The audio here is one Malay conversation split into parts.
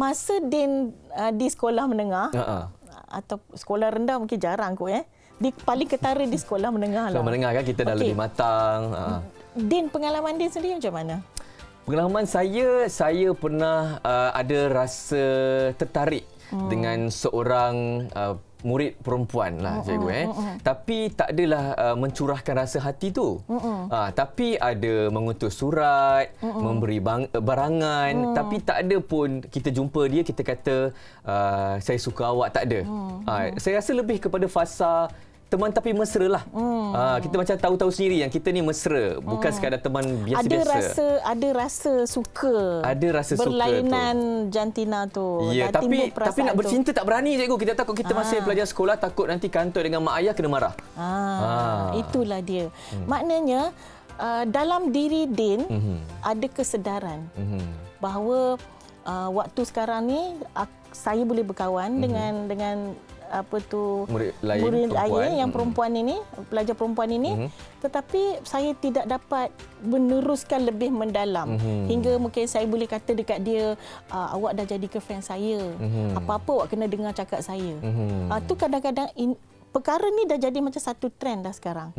Masa Din di sekolah menengah atau sekolah rendah mungkin jarang kot Dia paling ketara di sekolah menengah lah. Sekolah menengah kan kita dah lebih matang. Din, pengalaman Din sendiri macam mana? Pengalaman saya pernah ada rasa tertarik dengan seorang murid perempuan lah cikgu tapi tak adalah mencurahkan rasa hati tu. Tapi ada mengutus surat, memberi barangan, tapi tak ada pun kita jumpa dia kita kata saya suka awak, tak ada. Saya rasa lebih kepada fasa teman tapi mesra lah. Kita macam tahu-tahu sendiri yang kita ni mesra, bukan sekadar teman biasa-biasa. Ada rasa suka. Ada rasa suka tu. Berlainan jantina tu. Ya, tapi nak bercinta tak berani cikgu. Kita takut kita masih pelajar sekolah, takut nanti kantor dengan mak ayah kena marah. Itulah dia. Maknanya dalam diri Din ada kesedaran bahawa waktu sekarang ni saya boleh berkawan dengan murid lain yang perempuan ini, pelajar perempuan ini, tetapi saya tidak dapat meneruskan lebih mendalam hingga mungkin saya boleh kata dekat dia, awak dah jadi girlfriend saya, apa-apa awak kena dengar cakap saya. Tu kadang-kadang perkara ni dah jadi macam satu trend dah sekarang.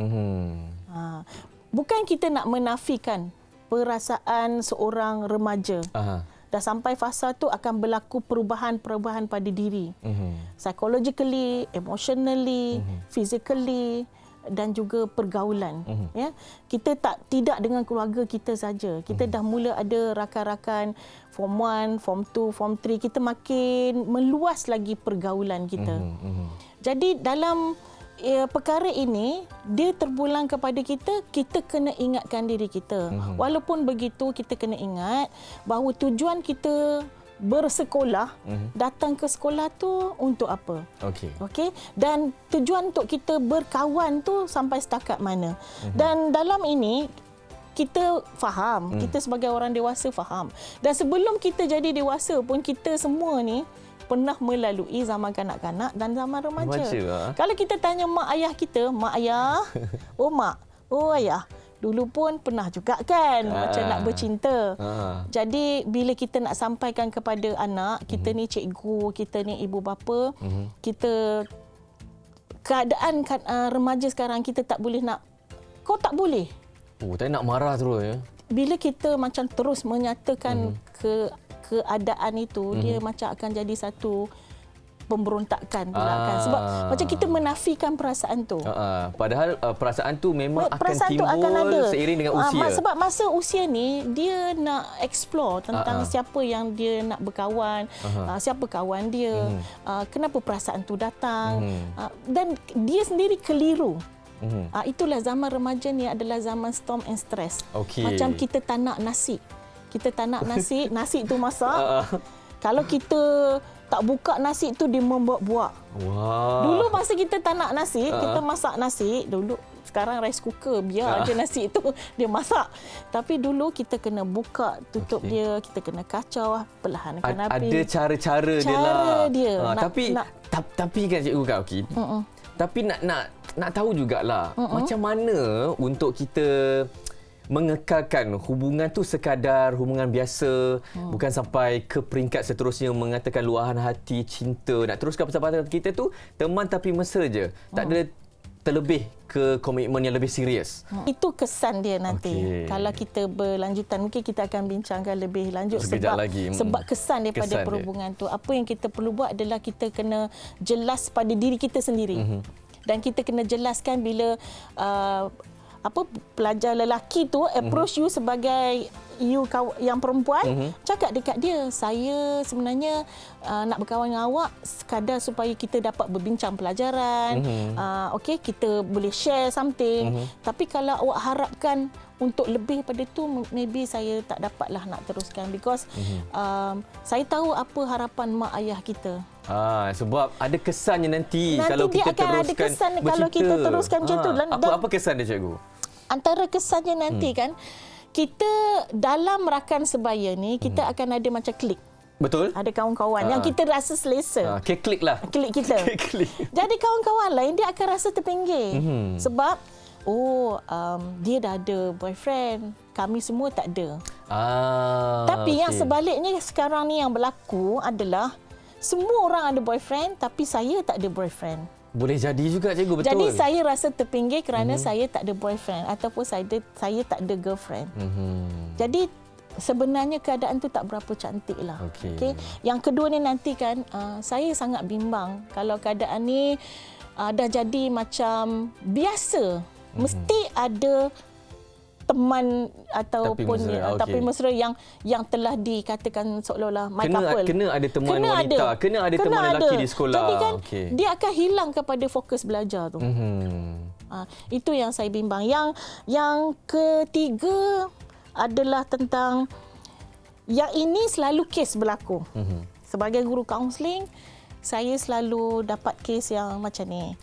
Bukan kita nak menafikan perasaan seorang remaja. Dah sampai fasa tu akan berlaku perubahan-perubahan pada diri. Psychologically, emotionally, physically dan juga pergaulan. Ya, kita tidak dengan keluarga kita saja. Kita dah mula ada rakan-rakan form 1, form 2, form 3. Kita makin meluas lagi pergaulan kita. Jadi dalam perkara ini dia terpulang kepada kita kena ingatkan diri kita. Walaupun begitu kita kena ingat bahawa tujuan kita bersekolah, datang ke sekolah tu untuk apa? Okey. Dan tujuan untuk kita berkawan tu sampai setakat mana? Dan dalam ini kita faham, kita sebagai orang dewasa faham. Dan sebelum kita jadi dewasa pun kita semua ni pernah melalui zaman kanak-kanak dan zaman remaja. Kalau kita tanya mak ayah kita, mak ayah, oh mak, oh ayah, dulu pun pernah juga kan macam nak bercinta. Jadi bila kita nak sampaikan kepada anak, kita ni cikgu, kita ni ibu bapa, kita keadaan remaja sekarang kita tak boleh nak, kau tak boleh. Tak nak marah terus ya. Bila kita macam terus menyatakan keadaan itu, dia macam akan jadi satu pemberontakan pula kan. Sebab macam kita menafikan perasaan tu. Padahal perasaan tu memang akan timbul seiring dengan usia. Sebab masa usia ni dia nak explore tentang siapa yang dia nak berkawan, siapa kawan dia, kenapa perasaan tu datang, dan dia sendiri keliru. Itulah zaman remaja ni adalah zaman storm and stress. Macam kita tak nak nasi. Kita tak nak nasi, nasi tu masak. Kalau kita tak buka nasi tu dia membuak-buak. Dulu masa kita tak nak nasi, kita masak nasi dulu. Sekarang rice cooker, biar aja nasi tu dia masak. Tapi dulu kita kena buka, tutup dia, kita kena kacau, perlahankan api. Ada cara-cara dia lah. Tapi kan cikgu kau tapi nak tahu jugalah macam mana untuk kita mengekalkan hubungan tu sekadar hubungan biasa, bukan sampai ke peringkat seterusnya mengatakan luahan hati, cinta. Nak teruskan persahabatan kita tu teman tapi mesra je. Tak ada terlebih ke komitmen yang lebih serius. Itu kesan dia nanti. Kalau kita berlanjutan, mungkin kita akan bincangkan lebih lanjut sebab kesan daripada perhubungan tu. Apa yang kita perlu buat adalah kita kena jelas pada diri kita sendiri. Dan kita kena jelaskan bila pelajar lelaki tu approach you sebagai you yang perempuan, cakap dekat dia, saya sebenarnya nak berkawan dengan awak sekadar supaya kita dapat berbincang pelajaran, kita boleh share something, tapi kalau awak harapkan untuk lebih pada tu, maybe saya tak dapatlah nak teruskan because saya tahu apa harapan mak ayah kita. Sebab ada kesannya nanti kalau kita dia akan ada kesan kalau kita teruskan macam tu. Apa kesan dia cikgu? Antara kesannya nanti kan, kita dalam rakan sebaya ni kita akan ada macam klik. Betul. Ada kawan-kawan yang kita rasa selesa. Klik lah. Klik kita. Jadi kawan-kawan lain dia akan rasa terpinggir. Sebab dia dah ada boyfriend, kami semua tak ada. Tapi yang sebaliknya sekarang ni yang berlaku adalah semua orang ada boyfriend tapi saya tak ada boyfriend. Boleh jadi juga cikgu, betul. Jadi saya rasa terpinggir kerana saya tak ada boyfriend ataupun saya tak ada girlfriend. Jadi sebenarnya keadaan tu tak berapa cantik lah. Okay. Yang kedua ni nanti kan saya sangat bimbang kalau keadaan ni dah jadi macam biasa. Mesti ada teman ataupun tapi mesra yang telah dikatakan seolah-olah my couple. Kena ada teman wanita, kena ada teman lelaki di sekolah. Jadi kan dia akan hilang kepada fokus belajar tu. Itu yang saya bimbang. Yang ketiga adalah tentang yang ini selalu kes berlaku. Sebagai guru kaunseling, saya selalu dapat kes yang macam ni.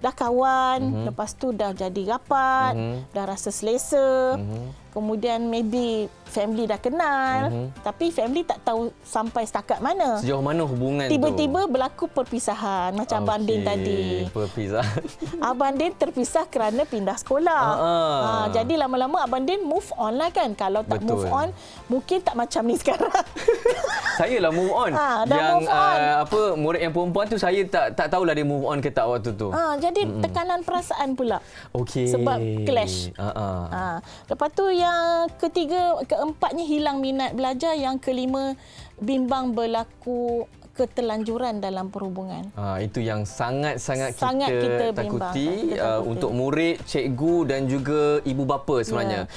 Dah kawan, lepas tu dah jadi rapat, dah rasa selesa. Kemudian maybe family dah kenal, tapi family tak tahu sampai setakat mana. Sejauh mana hubungan Tiba-tiba berlaku perpisahan macam Abang Din tadi. Perpisahan. Abang Din terpisah kerana pindah sekolah. Jadi lama-lama Abang Din move on lah kan. Kalau tak move on, mungkin tak macam ni sekarang. Saya lah move on. Yang move on. Murid yang perempuan tu saya tak tahulah dia move on ke tak waktu tu. Jadi tekanan perasaan pula. Sebab clash. Lepas tu yang ketiga, keempatnya hilang minat belajar. Yang kelima, bimbang berlaku ketelanjuran dalam perhubungan. Itu yang sangat-sangat kita takuti untuk murid, cikgu dan juga ibu bapa sebenarnya.